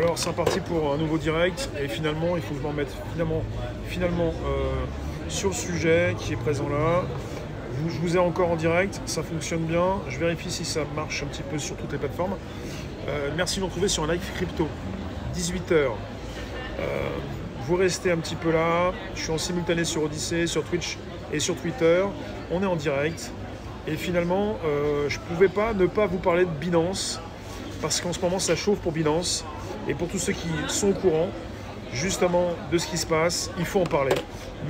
Alors c'est parti pour un nouveau direct et finalement il faut que je m'en mette finalement sur le sujet qui est présent là. Je vous ai encore en direct, ça fonctionne bien. Je vérifie si ça marche un petit peu sur toutes les plateformes. Merci de nous retrouver sur un live crypto, 18h. Vous restez un petit peu là. Je suis en simultané sur Odyssée, sur Twitch et sur Twitter. On est en direct. Et finalement, je ne pouvais pas ne pas vous parler de Binance parce qu'en ce moment, ça chauffe pour Binance. Et pour tous ceux qui sont au courant, justement, de ce qui se passe, il faut en parler.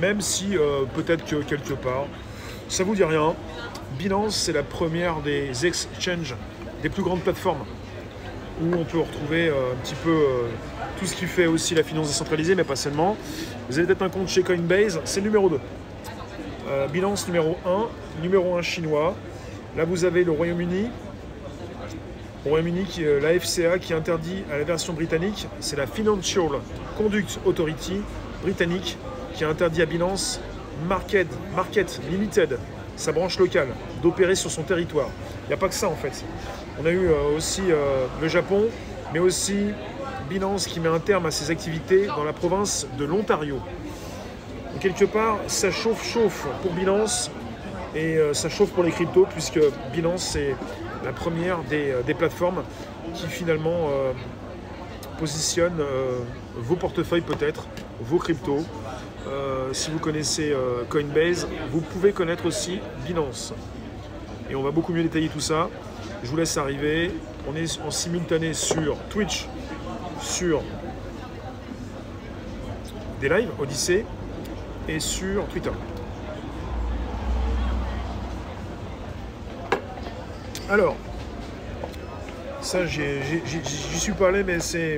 Même si, peut-être que quelque part, ça vous dit rien. Binance, c'est la première des exchanges, des plus grandes plateformes où on peut retrouver un petit peu tout ce qui fait aussi la finance décentralisée, mais pas seulement. Vous avez peut-être un compte chez Coinbase, c'est le numéro 2. Binance numéro 1 chinois. Là, vous avez le Royaume-Uni. Au Royaume-Uni, la FCA qui interdit à la version britannique, c'est la Financial Conduct Authority britannique qui a interdit à Binance Market Limited, sa branche locale, d'opérer sur son territoire. Il n'y a pas que ça en fait. On a eu aussi le Japon, mais aussi Binance qui met un terme à ses activités dans la province de l'Ontario. Donc, quelque part, ça chauffe pour Binance et ça chauffe pour les cryptos puisque Binance c'est la première des plateformes qui finalement positionne vos portefeuilles peut-être, vos cryptos. Si vous connaissez Coinbase, vous pouvez connaître aussi Binance. Et on va beaucoup mieux détailler tout ça. Je vous laisse arriver. On est en simultané sur Twitch, sur des lives, Odyssée, et sur Twitter. Alors, ça j'y suis pas allé, mais c'est...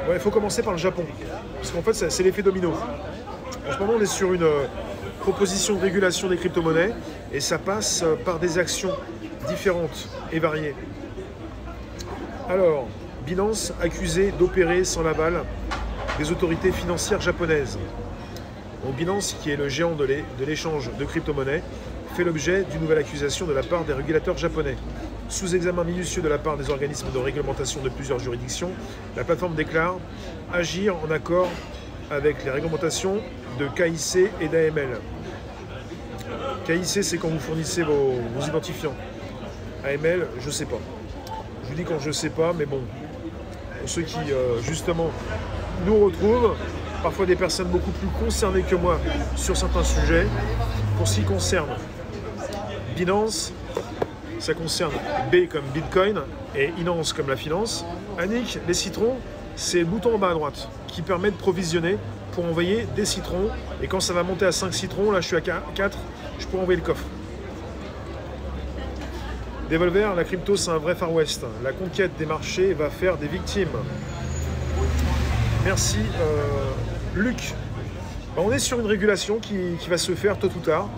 Ouais, il faut commencer par le Japon. Parce qu'en fait, c'est l'effet domino. En ce moment, on est sur une proposition de régulation des crypto-monnaies et ça passe par des actions différentes et variées. Alors, Binance accusé d'opérer sans l'aval des autorités financières japonaises. Donc, Binance, qui est le géant de l'échange de crypto-monnaies, fait l'objet d'une nouvelle accusation de la part des régulateurs japonais. Sous examen minutieux de la part des organismes de réglementation de plusieurs juridictions, la plateforme déclare agir en accord avec les réglementations de KIC et d'AML. KIC, c'est quand vous fournissez vos identifiants. AML, je ne sais pas. Je vous dis quand je ne sais pas, mais bon, pour ceux qui, justement, nous retrouvent, parfois des personnes beaucoup plus concernées que moi sur certains sujets, pour ce qui concerne Binance, ça concerne B comme Bitcoin et Inance comme la finance. Annick, les citrons, c'est le bouton en bas à droite qui permet de provisionner pour envoyer des citrons. Et quand ça va monter à 5 citrons, là je suis à 4, je pourrais envoyer le coffre. Devolver, la crypto c'est un vrai Far West. La conquête des marchés va faire des victimes. Merci Luc. On est sur une régulation qui va se faire tôt ou tard,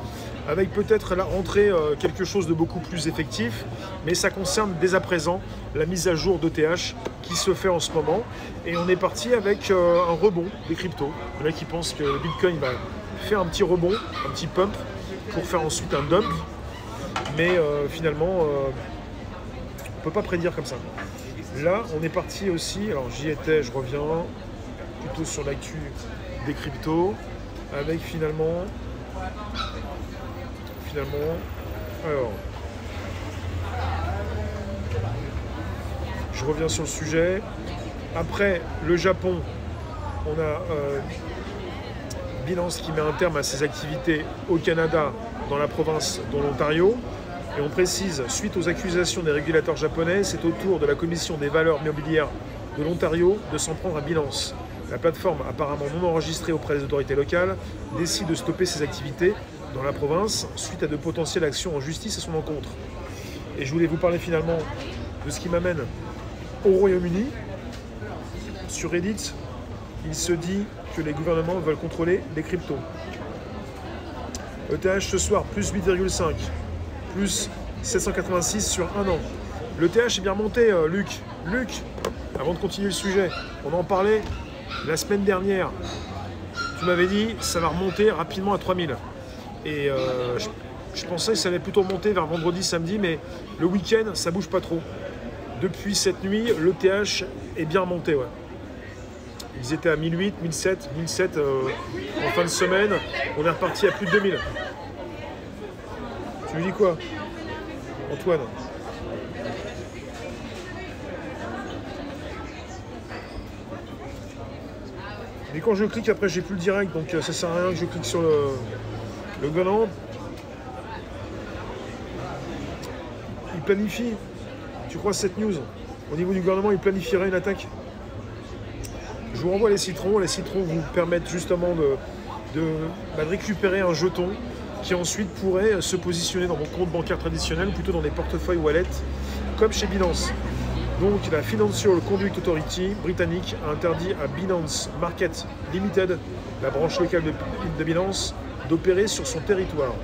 avec peut-être la rentrée quelque chose de beaucoup plus effectif, mais ça concerne dès à présent la mise à jour d'ETH qui se fait en ce moment. Et on est parti avec un rebond des cryptos. Il y en a qui pensent que le Bitcoin va faire un petit rebond, un petit pump, pour faire ensuite un dump. Mais finalement, on ne peut pas prédire comme ça. Là, on est parti aussi, alors j'y étais, je reviens, plutôt sur l'actu des cryptos, avec finalement, alors, je reviens sur le sujet. Après le Japon, on a Binance qui met un terme à ses activités au Canada, dans la province de l'Ontario. Et on précise, suite aux accusations des régulateurs japonais, c'est au tour de la Commission des valeurs mobilières de l'Ontario de s'en prendre à Binance. La plateforme, apparemment non enregistrée auprès des autorités locales, décide de stopper ses activités dans la province suite à de potentielles actions en justice à son encontre. Et je voulais vous parler finalement de ce qui m'amène au Royaume-Uni. Sur Reddit, il se dit que les gouvernements veulent contrôler les cryptos. ETH ce soir, plus 8,5, plus 786 sur un an. L'ETH est bien remonté, Luc. Luc, avant de continuer le sujet, on en parlait la semaine dernière. Tu m'avais dit ça va remonter rapidement à 3000. Et je pensais que ça allait plutôt monter vers vendredi, samedi, mais le week-end, ça bouge pas trop. depuis cette nuit, l'ETH est bien remonté. Ouais. Ils étaient à 1008, 1007, 1007 en fin de semaine. On est reparti à plus de 2000. Tu lui dis quoi, Antoine? Mais quand je clique, après, j'ai plus le direct, donc ça sert à rien que je clique sur le Goland. Il planifie, tu crois, cette news? Au niveau du gouvernement, il planifierait une attaque? Je vous renvoie les citrons. Les citrons vous permettent justement de récupérer un jeton qui ensuite pourrait se positionner dans mon compte bancaire traditionnel, ou plutôt dans des portefeuilles wallet, comme chez Binance. Donc la Financial Conduct Authority britannique a interdit à Binance Market Limited, la branche locale de Binance, d'opérer sur son territoire.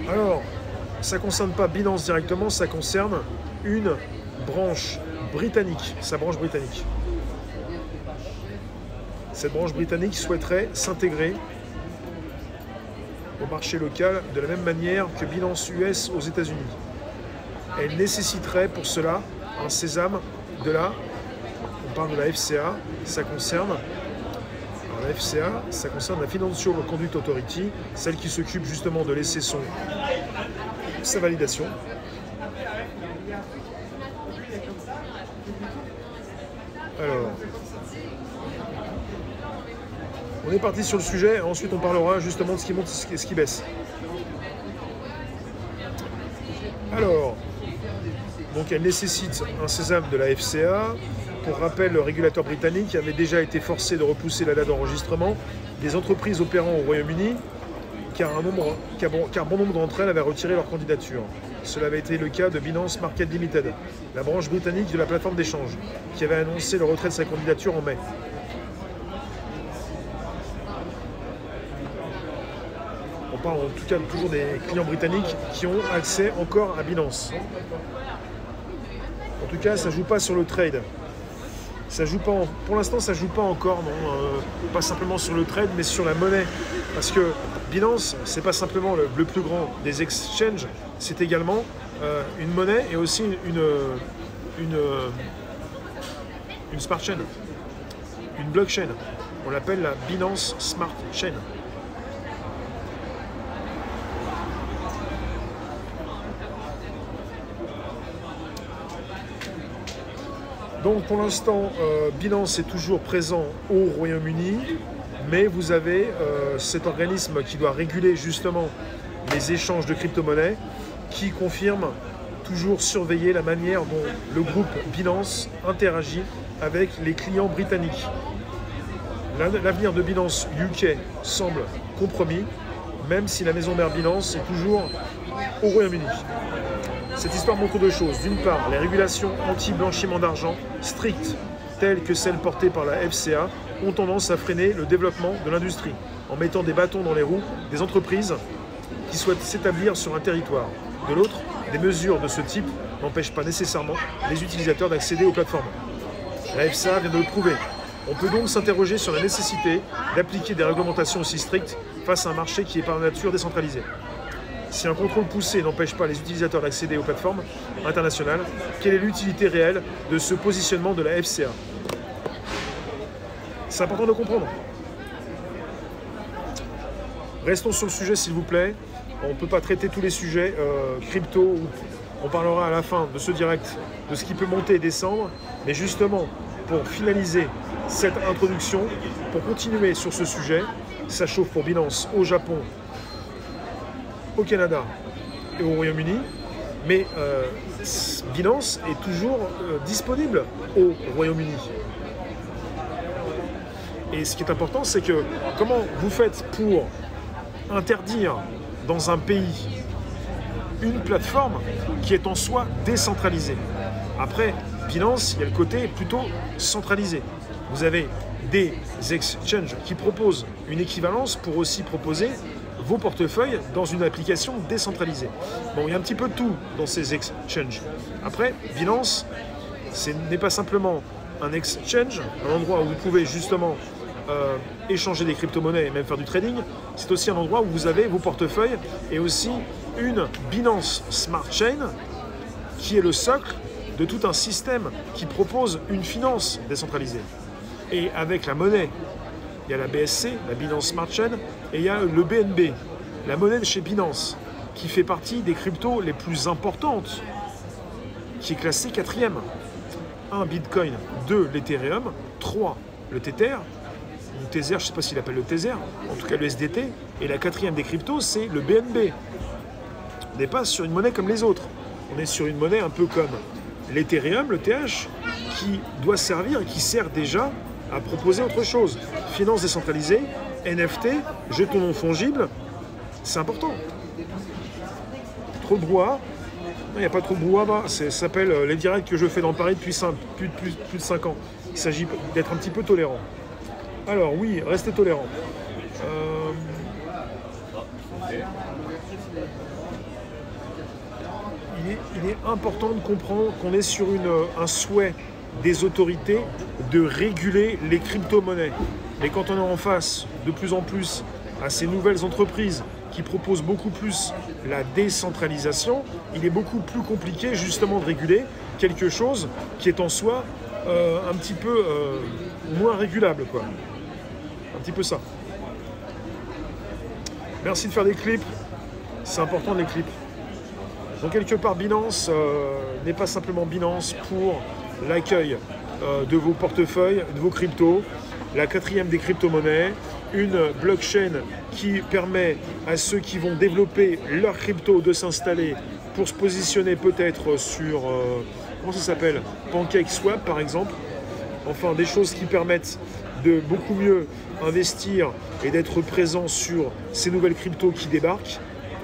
Alors, ça ne concerne pas Binance directement, ça concerne une branche britannique, sa branche britannique. Cette branche britannique souhaiterait s'intégrer au marché local de la même manière que Binance US aux États-Unis. Elle nécessiterait pour cela un sésame de on parle de la FCA, ça concerne, alors la FCA, ça concerne la Financial Conduct Authority, celle qui s'occupe justement de laisser sa validation. Alors, on est parti sur le sujet, ensuite on parlera justement de ce qui monte et ce qui baisse. Alors, donc elle nécessite un sésame de la FCA. Pour rappel, le régulateur britannique avait déjà été forcé de repousser la date d'enregistrement des entreprises opérant au Royaume-Uni, car bon nombre d'entre elles avaient retiré leur candidature. Cela avait été le cas de Binance Market Limited, la branche britannique de la plateforme d'échange, qui avait annoncé le retrait de sa candidature en mai. On parle en tout cas toujours des clients britanniques qui ont accès encore à Binance. En tout cas, ça ne joue pas sur le trade. Ça joue pas pour l'instant, ça ne joue pas encore, non, pas simplement sur le trade, mais sur la monnaie. Parce que Binance, ce n'est pas simplement le plus grand des exchanges, c'est également une monnaie et aussi une smart chain, une blockchain. On l'appelle la Binance Smart Chain. Donc pour l'instant, Binance est toujours présent au Royaume-Uni, mais vous avez cet organisme qui doit réguler justement les échanges de crypto-monnaies, qui confirme toujours surveiller la manière dont le groupe Binance interagit avec les clients britanniques. L'avenir de Binance UK semble compromis, même si la maison mère Binance est toujours au Royaume-Uni. Cette histoire montre deux choses. D'une part, les régulations anti-blanchiment d'argent strictes, telles que celles portées par la FCA, ont tendance à freiner le développement de l'industrie, en mettant des bâtons dans les roues des entreprises qui souhaitent s'établir sur un territoire. De l'autre, des mesures de ce type n'empêchent pas nécessairement les utilisateurs d'accéder aux plateformes. La FCA vient de le prouver. On peut donc s'interroger sur la nécessité d'appliquer des réglementations aussi strictes face à un marché qui est par nature décentralisé. Si un contrôle poussé n'empêche pas les utilisateurs d'accéder aux plateformes internationales, quelle est l'utilité réelle de ce positionnement de la FCA? C'est important de comprendre. Restons sur le sujet, s'il vous plaît. On ne peut pas traiter tous les sujets crypto. On parlera à la fin de ce direct de ce qui peut monter et descendre. Mais justement, pour finaliser cette introduction, pour continuer sur ce sujet, ça chauffe pour Binance au Japon, au Canada et au Royaume-Uni, mais Binance est toujours disponible au Royaume-Uni. Et ce qui est important, c'est que comment vous faites pour interdire dans un pays une plateforme qui est en soi décentralisée. Après, Binance, il y a le côté plutôt centralisé. Vous avez des exchanges qui proposent une équivalence pour aussi proposer vos portefeuilles dans une application décentralisée. Bon, il y a un petit peu de tout dans ces exchanges. Après, Binance, ce n'est pas simplement un exchange, un endroit où vous pouvez justement échanger des crypto-monnaies et même faire du trading. C'est aussi un endroit où vous avez vos portefeuilles et aussi une Binance Smart Chain qui est le socle de tout un système qui propose une finance décentralisée. Et avec la monnaie, il y a la BSC, la Binance Smart Chain, et il y a le BNB, la monnaie de chez Binance, qui fait partie des cryptos les plus importantes, qui est classée 4e. 1, Bitcoin, 2, l'Ethereum, 3, le Tether, ou Tether, je ne sais pas s'il appelle le Tether, en tout cas le SDT, et la 4e des cryptos, c'est le BNB. On n'est pas sur une monnaie comme les autres, on est sur une monnaie un peu comme l'Ethereum, le TH, qui doit servir et qui sert déjà à proposer autre chose. Finance décentralisée, NFT, jetons non fongibles, c'est important. Trop de brouhaha. Il n'y a pas trop de brouhaha, ça s'appelle les directs que je fais dans Paris depuis plus de 5 ans. Il s'agit d'être un petit peu tolérant. Alors oui, restez tolérant. Il est important de comprendre qu'on est sur un souhait des autorités de réguler les crypto-monnaies. Et quand on est en face de plus en plus à ces nouvelles entreprises qui proposent beaucoup plus la décentralisation, il est beaucoup plus compliqué justement de réguler quelque chose qui est en soi un petit peu moins régulable, quoi. Un petit peu ça. Merci de faire des clips. C'est important les clips. Donc quelque part, Binance n'est pas simplement Binance pour l'accueil de vos portefeuilles, de vos cryptos, la 4e des crypto-monnaies, une blockchain qui permet à ceux qui vont développer leur crypto de s'installer pour se positionner peut-être sur, comment ça s'appelle, PancakeSwap par exemple, enfin des choses qui permettent de beaucoup mieux investir et d'être présent sur ces nouvelles cryptos qui débarquent.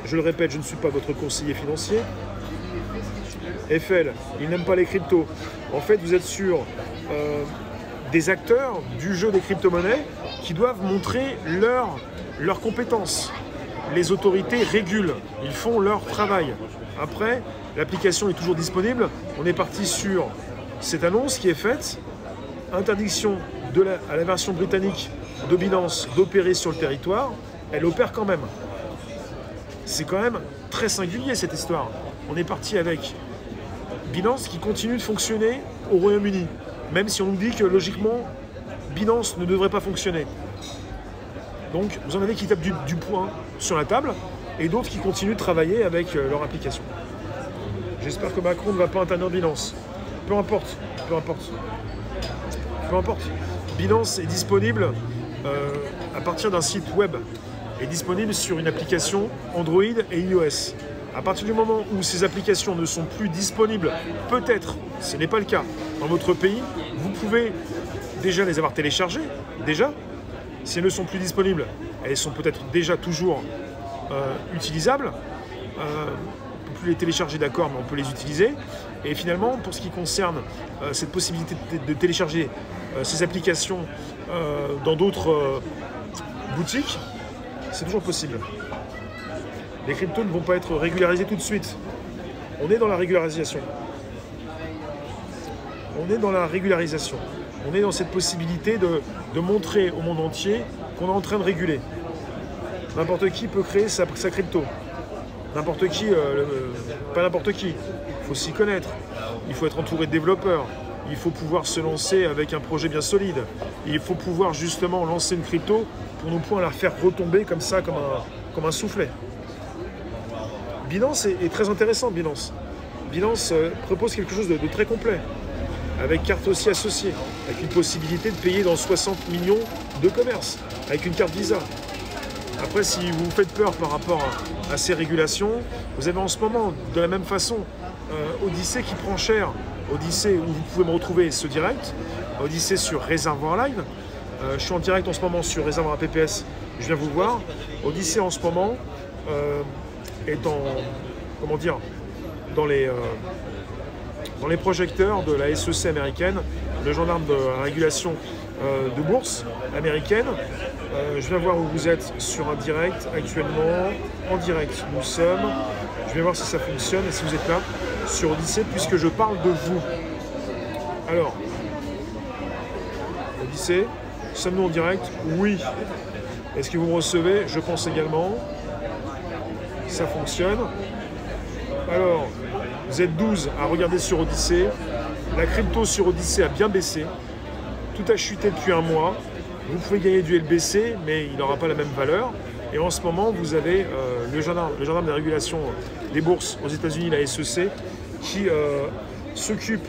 Je le répète, je ne suis pas votre conseiller financier. FL, il n'aime pas les cryptos. En fait, vous êtes sur des acteurs du jeu des crypto-monnaies qui doivent montrer leurs compétences. Les autorités régulent, ils font leur travail. Après, l'application est toujours disponible. On est parti sur cette annonce qui est faite. Interdiction à la version britannique de Binance d'opérer sur le territoire. Elle opère quand même. C'est quand même très singulier cette histoire. On est parti avec Binance qui continue de fonctionner au Royaume-Uni, même si on nous dit que logiquement, Binance ne devrait pas fonctionner. Donc vous en avez qui tapent du poing sur la table et d'autres qui continuent de travailler avec leur application. J'espère que Macron ne va pas interdire Binance. Peu importe, peu importe. Peu importe. Binance est disponible à partir d'un site web, est disponible sur une application Android et iOS. À partir du moment où ces applications ne sont plus disponibles, peut-être, ce n'est pas le cas, dans votre pays, vous pouvez déjà les avoir téléchargées, déjà. Si elles ne sont plus disponibles, elles sont peut-être déjà toujours utilisables. On ne peut plus les télécharger, d'accord, mais on peut les utiliser. Et finalement, pour ce qui concerne cette possibilité de télécharger ces applications dans d'autres boutiques, c'est toujours possible. Les cryptos ne vont pas être régularisés tout de suite. On est dans la régularisation. On est dans la régularisation. On est dans cette possibilité de montrer au monde entier qu'on est en train de réguler. N'importe qui peut créer sa crypto. N'importe qui, pas n'importe qui. Il faut s'y connaître. Il faut être entouré de développeurs. Il faut pouvoir se lancer avec un projet bien solide. Il faut pouvoir justement lancer une crypto pour ne point la faire retomber comme ça, comme un soufflet. Binance est très intéressant, Binance. Binance propose quelque chose de très complet, avec carte aussi associée, avec une possibilité de payer dans 60 millions de commerces, avec une carte Visa. Après, si vous vous faites peur par rapport à ces régulations, vous avez en ce moment, de la même façon, Odyssée qui prend cher. Odyssée, où vous pouvez me retrouver ce direct. Odyssée sur Réservoir Live. Je suis en direct en ce moment sur Réservoir PPS. Je viens vous voir. Odyssée en ce moment est dans les projecteurs de la SEC américaine, le gendarme de la régulation de bourse américaine. Je viens voir où vous êtes sur un direct actuellement, en direct. Nous sommes, je vais voir si ça fonctionne et si vous êtes là sur Odyssée, puisque je parle de vous. Alors, Odyssée, sommes-nous en direct? Oui. Est-ce que vous me recevez? Je pense également. Ça fonctionne. Alors, Vous êtes 12 à regarder sur Odyssée. La crypto sur Odyssée a bien baissé. Tout a chuté depuis un mois. Vous pouvez gagner du LBC, mais il n'aura pas la même valeur. Et en ce moment, vous avez le gendarme de régulation des bourses aux États-Unis, la SEC, qui s'occupe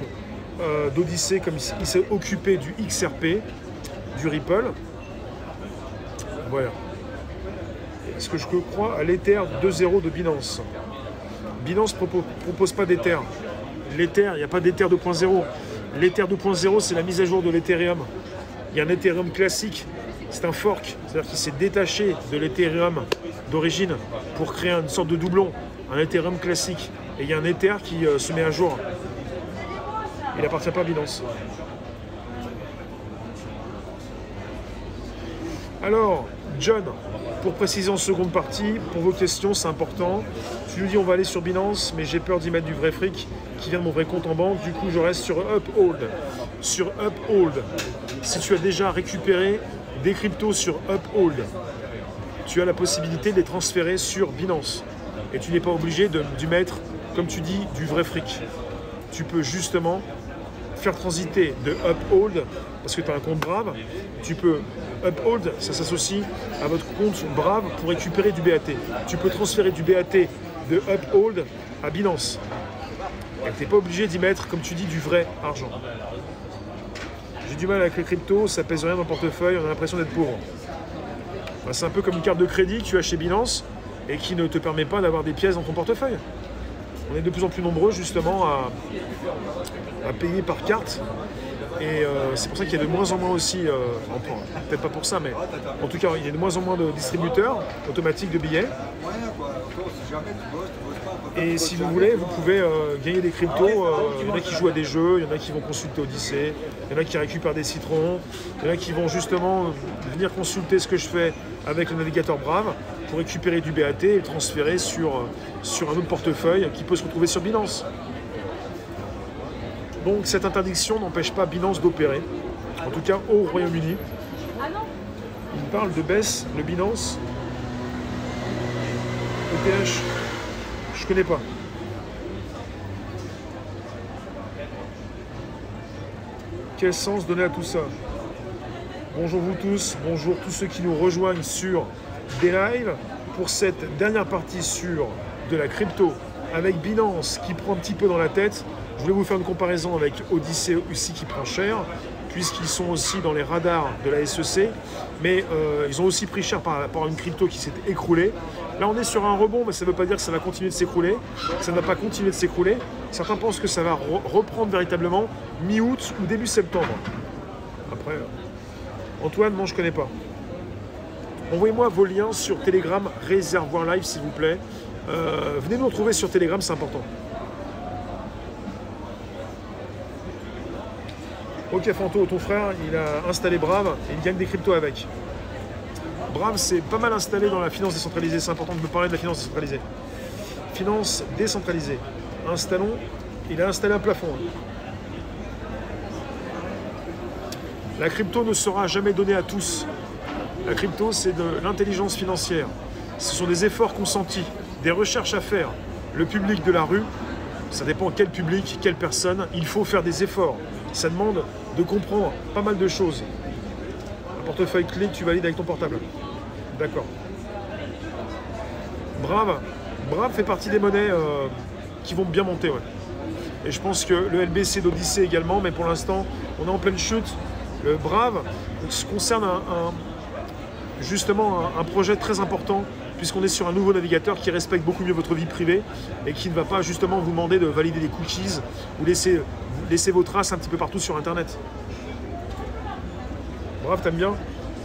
d'Odyssée comme il s'est occupé du XRP, du Ripple. Voilà. Est-ce que je crois à l'Ether 2.0 de Binance? Binance ne propose pas d'Ether. L'Ether, il n'y a pas d'Ether 2.0. L'Ether 2.0, c'est la mise à jour de l'Ethereum. Il y a un Ethereum classique, c'est un fork, c'est-à-dire qu'il s'est détaché de l'Ethereum d'origine pour créer une sorte de doublon, un Ethereum classique. Et il y a un Ether qui se met à jour. Il n'appartient pas à Binance. Alors, John, pour préciser en seconde partie, pour vos questions, c'est important. Tu nous dis on va aller sur Binance, mais j'ai peur d'y mettre du vrai fric qui vient de mon vrai compte en banque. Du coup, je reste sur Uphold. Sur Uphold, si tu as déjà récupéré des cryptos sur Uphold, tu as la possibilité de les transférer sur Binance. Et tu n'es pas obligé de mettre, comme tu dis, du vrai fric. Tu peux justement faire transiter de Uphold, parce que tu as un compte Brave, tu peux Uphold, ça s'associe à votre compte Brave pour récupérer du BAT. Tu peux transférer du BAT de Uphold à Binance. Et tu n'es pas obligé d'y mettre, comme tu dis, du vrai argent. J'ai du mal avec les cryptos, ça pèse rien dans le portefeuille, on a l'impression d'être pauvre. Ben, c'est un peu comme une carte de crédit que tu as chez Binance et qui ne te permet pas d'avoir des pièces dans ton portefeuille. On est de plus en plus nombreux justement à payer par carte. Et c'est pour ça qu'il y a de moins en moins aussi, peut-être pas pour ça, mais en tout cas, il y a de moins en moins de distributeurs automatiques de billets. Et si vous voulez, vous pouvez gagner des cryptos. Il y en a qui jouent à des jeux, il y en a qui vont consulter Odyssée, il y en a qui récupèrent des citrons, il y en a qui vont justement venir consulter ce que je fais avec le navigateur Brave pour récupérer du BAT et le transférer sur un autre portefeuille qui peut se retrouver sur Binance. Donc cette interdiction n'empêche pas Binance d'opérer, en tout cas au Royaume-Uni. Il parle de baisse, le Binance. ETH, je connais pas. Quel sens donner à tout ça? Bonjour vous tous, bonjour tous ceux qui nous rejoignent sur des lives pour cette dernière partie sur de la crypto avec Binance qui prend un petit peu dans la tête. Je voulais vous faire une comparaison avec Odyssée aussi qui prend cher, puisqu'ils sont aussi dans les radars de la SEC, mais ils ont aussi pris cher par rapport à une crypto qui s'est écroulée. Là, on est sur un rebond, mais ça ne veut pas dire que ça va continuer de s'écrouler. Ça ne va pas continuer de s'écrouler. Certains pensent que ça va reprendre véritablement mi-août ou début septembre. Après, Antoine, non, je ne connais pas. Envoyez-moi vos liens sur Telegram, Réservoir Live, s'il vous plaît. Venez nous retrouver sur Telegram, c'est important. Ok Fanto, ton frère, il a installé Brave et il gagne des cryptos avec. Brave, c'est pas mal installé dans la finance décentralisée. C'est important de me parler de la finance décentralisée. Finance décentralisée. Installons. Il a installé un plafond. La crypto ne sera jamais donnée à tous. La crypto, c'est de l'intelligence financière. Ce sont des efforts consentis, des recherches à faire. Le public de la rue, ça dépend quel public, quelle personne, il faut faire des efforts. Ça demande de comprendre pas mal de choses. Un portefeuille clé que tu valides avec ton portable. D'accord. Brave fait partie des monnaies qui vont bien monter. Ouais. Et je pense que le LBC d'Odyssée également, mais pour l'instant, on est en pleine chute. Le Brave concerne justement un projet très important, puisqu'on est sur un nouveau navigateur qui respecte beaucoup mieux votre vie privée et qui ne va pas justement vous demander de valider des cookies ou laisser vos traces un petit peu partout sur Internet. Brave, t'aimes bien?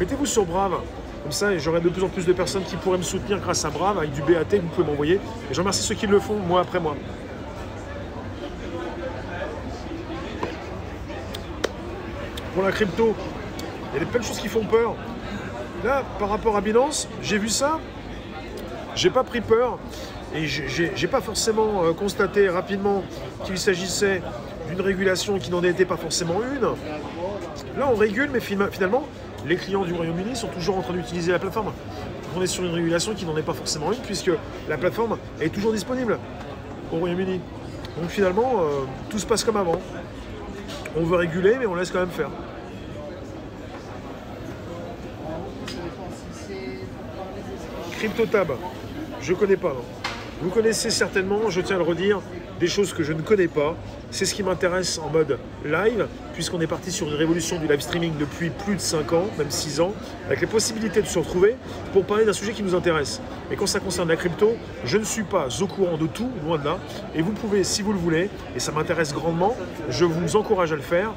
Mettez-vous sur Brave, comme ça j'aurai de plus en plus de personnes qui pourraient me soutenir grâce à Brave avec du BAT que vous pouvez m'envoyer. Et je remercie ceux qui le font, mois après mois. Pour la crypto, il y a plein de choses qui font peur. Là, par rapport à Binance, j'ai vu ça, j'ai pas pris peur et j'ai pas forcément constaté rapidement qu'il s'agissait d'une régulation qui n'en était pas forcément une. Là, on régule, mais finalement, les clients du Royaume-Uni sont toujours en train d'utiliser la plateforme. On est sur une régulation qui n'en est pas forcément une, puisque la plateforme est toujours disponible au Royaume-Uni. Donc finalement, tout se passe comme avant. On veut réguler, mais on laisse quand même faire. CryptoTab, je ne connais pas. Non. Vous connaissez certainement, je tiens à le redire, des choses que je ne connais pas. C'est ce qui m'intéresse en mode live, puisqu'on est parti sur une révolution du live streaming depuis plus de 5 ans, même 6 ans, avec les possibilités de se retrouver pour parler d'un sujet qui nous intéresse. Et quand ça concerne la crypto, je ne suis pas au courant de tout, loin de là. Et vous pouvez, si vous le voulez, et ça m'intéresse grandement, je vous encourage à le faire,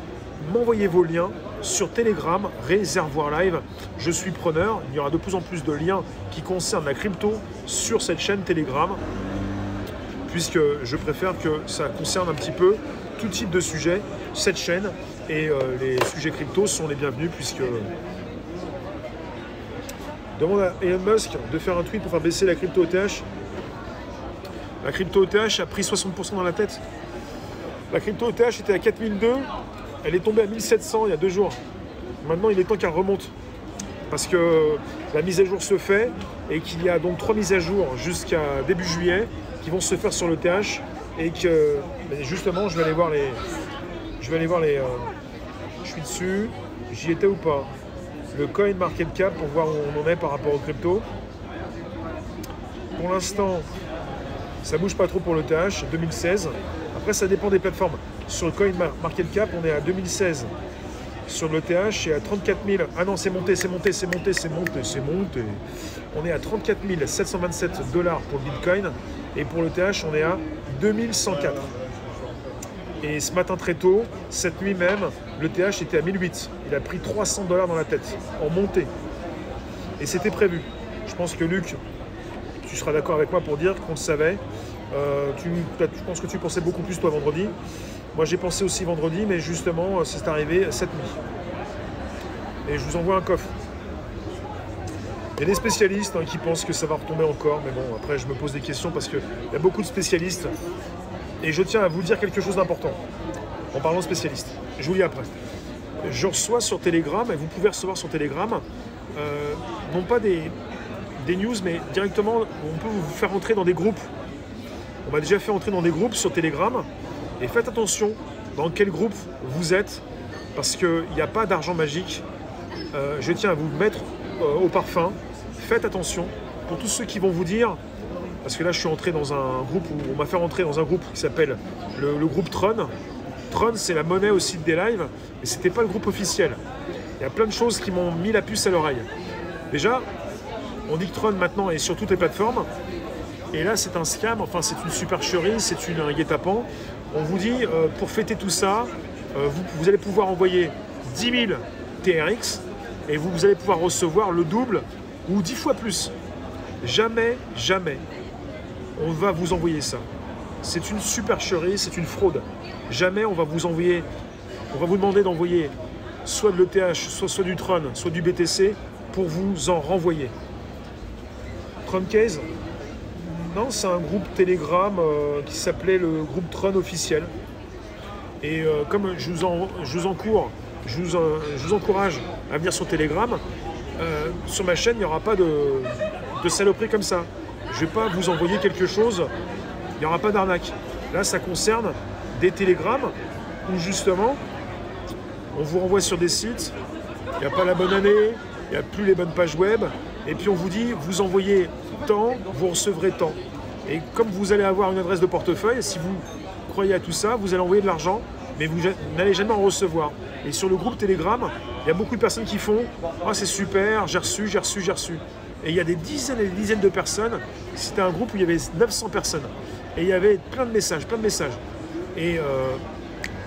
m'envoyez vos liens sur Telegram, Réservoir Live. Je suis preneur. Il y aura de plus en plus de liens qui concernent la crypto sur cette chaîne Telegram, puisque je préfère que ça concerne un petit peu tout type de sujet, cette chaîne. Et les sujets crypto sont les bienvenus, puisque... Demande à Elon Musk de faire un tweet pour faire baisser la crypto ETH. La crypto ETH a pris 60% dans la tête. La crypto ETH était à 4002. Elle est tombée à 1700 il y a 2 jours. Maintenant, il est temps qu'elle remonte. Parce que la mise à jour se fait et qu'il y a donc 3 mises à jour jusqu'à début juillet qui vont se faire sur le TH. Et que justement, je vais aller voir les... Je suis dessus. J'y étais ou pas? Le coin market cap pour voir où on en est par rapport au crypto. Pour l'instant, ça bouge pas trop pour le TH, 2016. Après, ça dépend des plateformes. Sur le coin market cap, on est à 2016. Sur le TH, c'est à 34 000. Ah non, c'est monté. On est à 34 727 $ pour le Bitcoin. Et pour le TH, on est à 2104. Et ce matin très tôt, cette nuit même, le TH était à 1008. Il a pris 300 $ dans la tête, en montée. Et c'était prévu. Je pense que Luc, tu seras d'accord avec moi pour dire qu'on le savait. Je pense que tu pensais beaucoup plus toi vendredi. Moi j'ai pensé aussi vendredi, mais justement c'est arrivé cette nuit. Et je vous envoie un coffre. Il y a des spécialistes qui pensent que ça va retomber encore, mais bon, après je me pose des questions parce qu'il y a beaucoup de spécialistes. Et je tiens à vous dire quelque chose d'important en parlant de spécialistes. Je vous lis après. Je reçois sur Telegram, et vous pouvez recevoir sur Telegram, non pas des news, mais directement, on peut vous faire entrer dans des groupes. On m'a déjà fait entrer dans des groupes sur Telegram. Et faites attention dans quel groupe vous êtes, parce qu'il n'y a pas d'argent magique. Je tiens à vous mettre au parfum. Faites attention pour tous ceux qui vont vous dire, parce que là je suis entré dans un groupe où on m'a fait rentrer dans un groupe qui s'appelle le groupe Tron. Tron, c'est la monnaie aussi des lives, mais ce n'était pas le groupe officiel. Il y a plein de choses qui m'ont mis la puce à l'oreille. Déjà, on dit que Tron maintenant est sur toutes les plateformes. Et là, c'est un scam, enfin c'est une supercherie, c'est un guet-apens. On vous dit, pour fêter tout ça, vous allez pouvoir envoyer 10 000 TRX et vous allez pouvoir recevoir le double ou 10 fois plus. Jamais, jamais, on va vous envoyer ça. C'est une supercherie, c'est une fraude. Jamais on va vous envoyer, on va vous demander d'envoyer soit de l'ETH, soit du Tron, soit du BTC pour vous en renvoyer. Tron Case, non, c'est un groupe Telegram qui s'appelait le groupe Tron officiel. Et comme je vous encourage à venir sur Telegram, sur ma chaîne, il n'y aura pas de saloperie comme ça. Je ne vais pas vous envoyer quelque chose, il n'y aura pas d'arnaque. Là, ça concerne des télégrammes où justement, on vous renvoie sur des sites, il n'y a pas la bonne année, il n'y a plus les bonnes pages web, et puis on vous dit, vous envoyez tant, vous recevrez tant. Et comme vous allez avoir une adresse de portefeuille, si vous croyez à tout ça, vous allez envoyer de l'argent, mais vous n'allez jamais en recevoir. Et sur le groupe Telegram, il y a beaucoup de personnes qui font « Ah, c'est super, j'ai reçu. » Et il y a des dizaines et des dizaines de personnes. C'était un groupe où il y avait 900 personnes. Et il y avait plein de messages. Et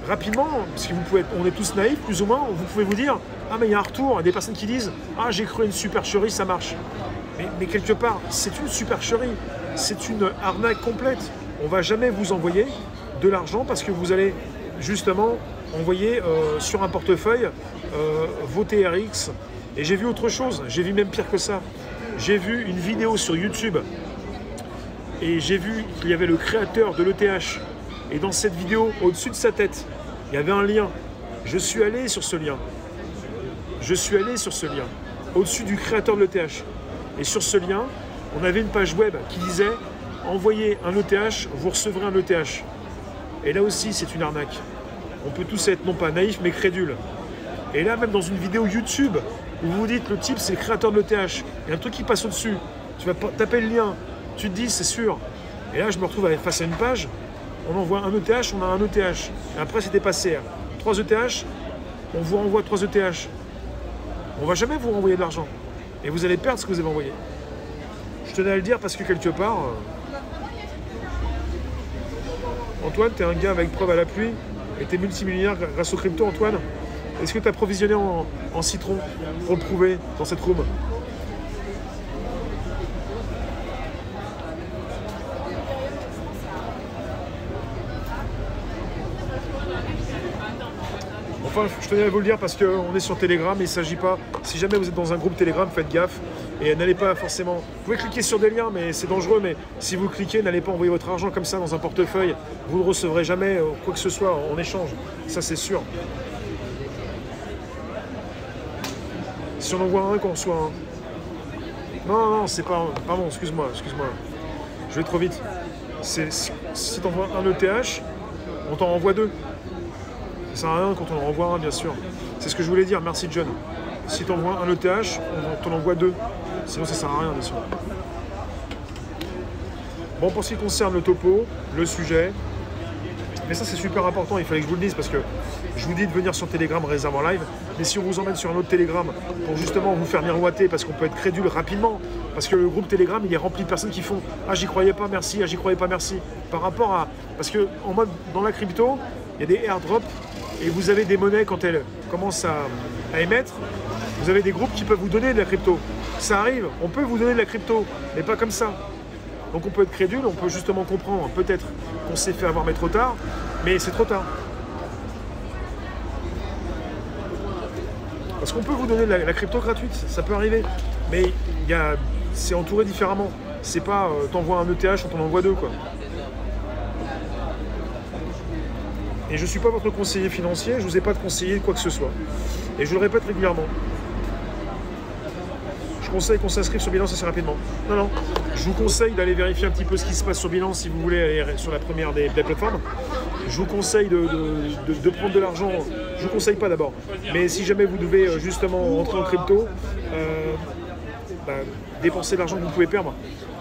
rapidement, parce que on est tous naïfs, plus ou moins, vous pouvez vous dire « Ah, mais il y a un retour. » Il y a des personnes qui disent « Ah, j'ai cru à une supercherie, ça marche. » Mais quelque part, c'est une supercherie. C'est une arnaque complète. On ne va jamais vous envoyer de l'argent parce que vous allez justement envoyer sur un portefeuille vos TRX. Et j'ai vu autre chose, j'ai vu même pire que ça. J'ai vu une vidéo sur YouTube et j'ai vu qu'il y avait le créateur de l'ETH. Et dans cette vidéo, au-dessus de sa tête, il y avait un lien. Je suis allé sur ce lien. Au-dessus du créateur de l'ETH. Et sur ce lien, on avait une page web qui disait « Envoyez un ETH, vous recevrez un ETH ». Et là aussi, c'est une arnaque. On peut tous être non pas naïfs, mais crédules. Et là, même dans une vidéo YouTube, où vous vous dites, le type, c'est le créateur de l'ETH, il y a un truc qui passe au-dessus, tu vas taper le lien, tu te dis, c'est sûr. Et là, je me retrouve face à une page, on envoie un ETH, on a un ETH. Et après, c'était passé à 3 ETH, on vous renvoie 3 ETH. On ne va jamais vous renvoyer de l'argent. Et vous allez perdre ce que vous avez envoyé. Je tenais à le dire parce que quelque part... Antoine, tu es un gars avec preuve à l'appui et tu es multimillionnaire grâce aux crypto, Antoine. Est-ce que tu as provisionné en citron pour le prouver dans cette room? Enfin, je tenais à vous le dire parce qu'on est sur Telegram et il ne s'agit pas... Si jamais vous êtes dans un groupe Telegram, faites gaffe et n'allez pas forcément... Vous pouvez cliquer sur des liens, mais c'est dangereux. Mais si vous cliquez, n'allez pas envoyer votre argent comme ça dans un portefeuille. Vous ne recevrez jamais quoi que ce soit en échange. Ça, c'est sûr. Si on envoie un, qu'on reçoit un. Non, c'est pas... Pardon, excuse-moi. Je vais trop vite. Si tu envoies un ETH, on t'en renvoie 2. Ça sert à rien quand on en renvoie un, bien sûr. C'est ce que je voulais dire, merci John. Si tu envoies un ETH, on t'en envoie 2. Sinon, ça sert à rien, bien sûr. Bon, pour ce qui concerne le topo, le sujet, mais ça c'est super important, il fallait que je vous le dise parce que je vous dis de venir sur Telegram réserve en live, mais si on vous emmène sur un autre Telegram pour justement vous faire miroiter, parce qu'on peut être crédule rapidement, parce que le groupe Telegram il est rempli de personnes qui font « Ah j'y croyais pas, merci, ah j'y croyais pas, merci » par rapport à... Parce que en mode, dans la crypto, il y a des airdrops et vous avez des monnaies quand elles commencent à émettre, vous avez des groupes qui peuvent vous donner de la crypto. Ça arrive, on peut vous donner de la crypto, mais pas comme ça. Donc on peut être crédule, on peut justement comprendre peut-être qu'on s'est fait avoir mais trop tard, mais c'est trop tard. Parce qu'on peut vous donner de la crypto gratuite, ça peut arriver, mais c'est entouré différemment. C'est pas t'envoies un ETH, on t'en envoie 2 quoi. Et je ne suis pas votre conseiller financier, je ne vous ai pas de conseiller quoi que ce soit. Et je le répète régulièrement. Je conseille qu'on s'inscrive sur Binance assez rapidement. Non, je vous conseille d'aller vérifier un petit peu ce qui se passe sur Binance si vous voulez aller sur la première des plateformes. Je vous conseille de prendre de l'argent, je ne vous conseille pas d'abord. Mais si jamais vous devez justement rentrer en crypto, dépenser de l'argent que vous pouvez perdre.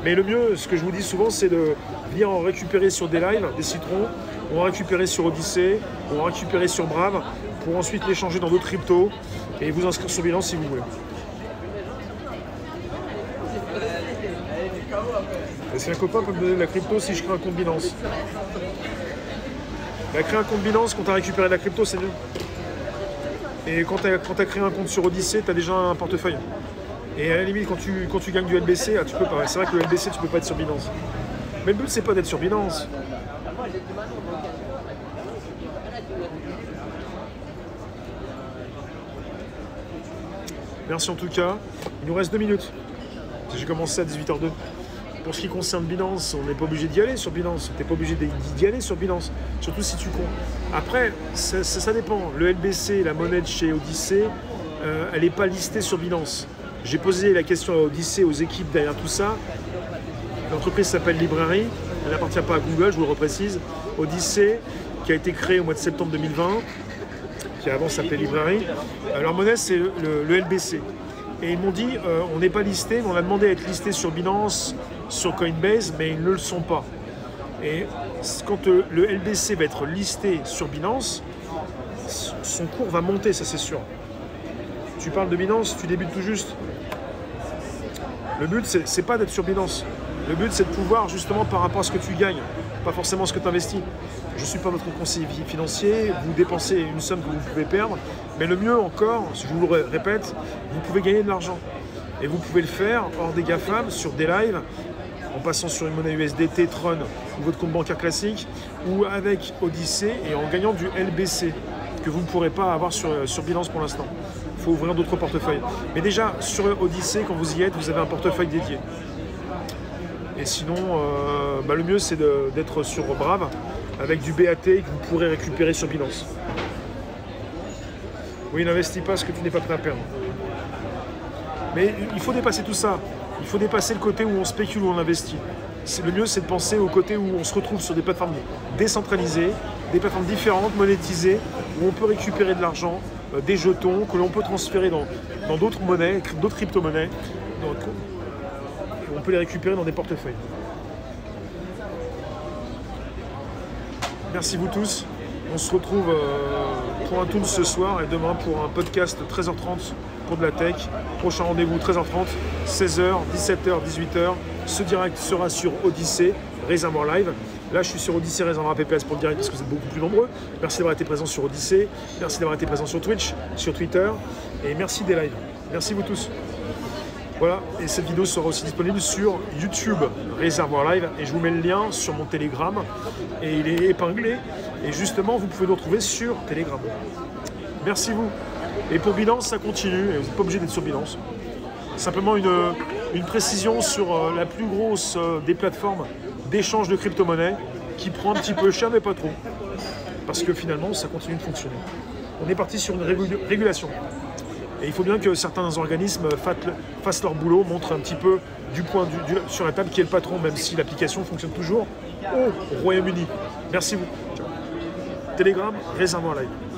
Mais le mieux, ce que je vous dis souvent, c'est de venir en récupérer sur des lives, des citrons, ou en récupérer sur Odyssey, ou en récupérer sur Brave, pour ensuite l'échanger dans d'autres cryptos et vous inscrire sur Binance si vous voulez. Est-ce qu'un copain peut me donner de la crypto si je crée un compte Binance? Créer un compte Binance quand tu as récupéré de la crypto, c'est mieux. Et quand tu as créé un compte sur Odyssey, tu as déjà un portefeuille. Et à la limite, quand tu gagnes du LBC, tu peux pas. C'est vrai que le LBC, tu peux pas être sur Binance. Mais le but, c'est pas d'être sur Binance. Merci en tout cas. Il nous reste 2 minutes. J'ai commencé à 18h02. Pour ce qui concerne Binance, on n'est pas obligé d'y aller sur Binance. Tu n'es pas obligé d'y aller sur Binance. Surtout si tu comptes. Après, ça dépend. Le LBC, la monnaie de chez Odyssey, elle n'est pas listée sur Binance. J'ai posé la question à Odyssey, aux équipes derrière tout ça. L'entreprise s'appelle Library. Elle n'appartient pas à Google, je vous le reprécise. Odyssey, qui a été créé au mois de septembre 2020, qui avant s'appelait Library. Leur monnaie, c'est le LBC. Et ils m'ont dit, on n'est pas listé, mais on a demandé à être listé sur Binance, sur Coinbase, mais ils ne le sont pas. Et quand le LBC va être listé sur Binance, son cours va monter, ça c'est sûr. Tu parles de Binance, tu débutes tout juste. Le but, c'est pas d'être sur Binance. Le but, c'est de pouvoir, justement, par rapport à ce que tu gagnes, pas forcément ce que tu investis. Je ne suis pas votre conseiller financier, vous dépensez une somme que vous pouvez perdre, mais le mieux encore, si je vous le répète, vous pouvez gagner de l'argent. Et vous pouvez le faire hors des GAFAM, sur des lives, en passant sur une monnaie USDT, Tron ou votre compte bancaire classique, ou avec Odyssey et en gagnant du LBC, que vous ne pourrez pas avoir sur Binance pour l'instant. Il faut ouvrir d'autres portefeuilles. Mais déjà, sur Odyssey, quand vous y êtes, vous avez un portefeuille dédié. Et sinon, le mieux, c'est d'être sur Brave, avec du BAT que vous pourrez récupérer sur Binance. Oui, n'investis pas ce que tu n'es pas prêt à perdre. Mais il faut dépasser tout ça. Il faut dépasser le côté où on spécule, où on investit. Le mieux, c'est de penser au côté où on se retrouve sur des plateformes décentralisées, des plateformes différentes, monétisées, où on peut récupérer de l'argent, des jetons que l'on peut transférer dans d'autres monnaies, d'autres crypto-monnaies. On peut les récupérer dans des portefeuilles. Merci vous tous. On se retrouve pour un tour ce soir et demain pour un podcast 13h30 pour de la tech. Prochain rendez-vous 13h30, 16h, 17h, 18h. Ce direct sera sur Odyssée, Réservoir Live. Là, je suis sur Odyssée Réservoir PPS pour le direct parce que vous êtes beaucoup plus nombreux. Merci d'avoir été présent sur Odyssée. Merci d'avoir été présent sur Twitch, sur Twitter. Et merci des lives. Merci vous tous. Voilà, et cette vidéo sera aussi disponible sur YouTube Réservoir Live. Et je vous mets le lien sur mon Telegram. Et il est épinglé. Et justement, vous pouvez le retrouver sur Telegram. Merci vous. Et pour Binance, ça continue. Et vous n'êtes pas obligé d'être sur Binance. Simplement une précision sur la plus grosse des plateformes d'échange de crypto-monnaies qui prend un petit peu cher, mais pas trop. Parce que finalement, ça continue de fonctionner. On est parti sur une régulation. Et il faut bien que certains organismes fassent leur boulot, montrent un petit peu du point sur la table qui est le patron, même si l'application fonctionne toujours au Royaume-Uni. Merci vous. Ciao. Telegram, Réservoir Live.